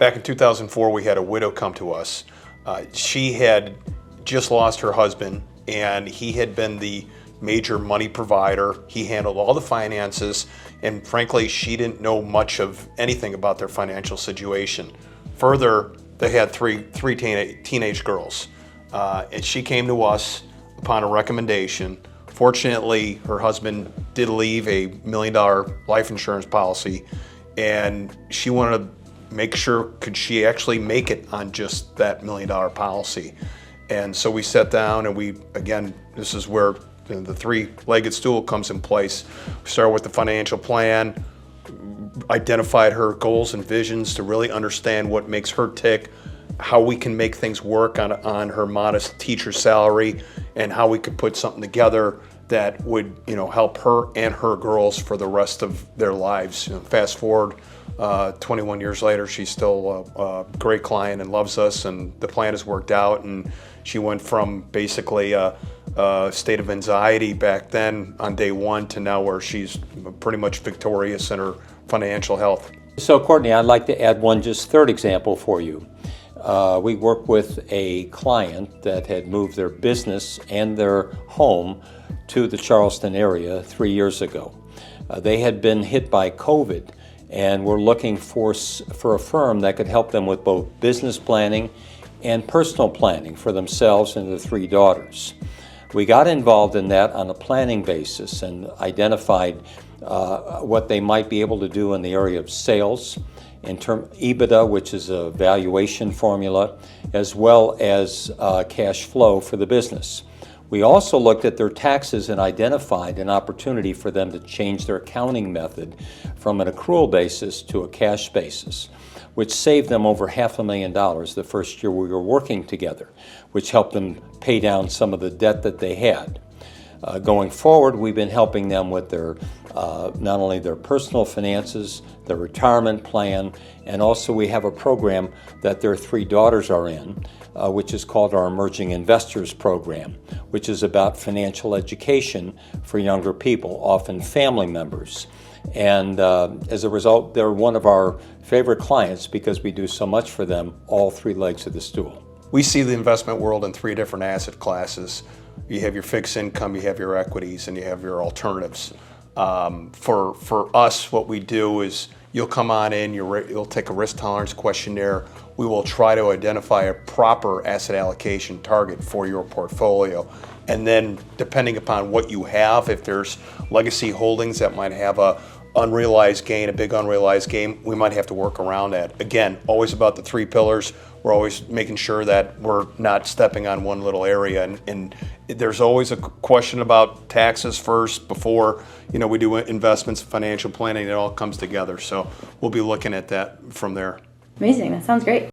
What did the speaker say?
Back in 2004, we had a widow come to us. She had just lost her husband, and he had been the major money provider. He handled all the finances, and frankly, she didn't know much of anything about their financial situation. Further, they had three teenage girls, and she came to us upon a recommendation. Fortunately, her husband did leave a $1 million life insurance policy, and she wanted to make sure could she actually make it on just that $1 million policy. And so we sat down, and again, this is where the three-legged stool comes in place. We started with the financial plan, identified her goals and visions to really understand what makes her tick, how we can make things work on her modest teacher salary, and how we could put something together that would help her and her girls for the rest of their lives. Fast forward 21 years later, she's still a great client and loves us, and the plan has worked out, and she went from basically a state of anxiety back then on day one to now where she's pretty much victorious in her financial health. So Courtney, I'd like to add one just third example for you. We worked with a client that had moved their business and their home to the Charleston area 3 years ago. They had been hit by COVID and were looking for a firm that could help them with both business planning and personal planning for themselves and their three daughters. We got involved in that on a planning basis and identified what they might be able to do in the area of sales, in term EBITDA, which is a valuation formula, as well as cash flow for the business. We also looked at their taxes and identified an opportunity for them to change their accounting method from an accrual basis to a cash basis, which saved them over $500,000 the first year we were working together, which helped them pay down some of the debt that they had. Going forward, we've been helping them with their not only their personal finances, their retirement plan, and also we have a program that their three daughters are in, which is called our Emerging Investors Program, which is about financial education for younger people, often family members. And as a result, they're one of our favorite clients because we do so much for them, all three legs of the stool. We see the investment world in three different asset classes. You have your fixed income, you have your equities, and you have your alternatives. For us, what we do is you'll come on in, you'll take a risk tolerance questionnaire. We will try to identify a proper asset allocation target for your portfolio. And then depending upon what you have, if there's legacy holdings that might have a unrealized gain, a big unrealized gain, we might have to work around that. Again, always about the three pillars. We're always making sure that we're not stepping on one little area. And there's always a question about taxes first before we do investments, financial planning. It all comes together. So we'll be looking at that from there. Amazing. That sounds great.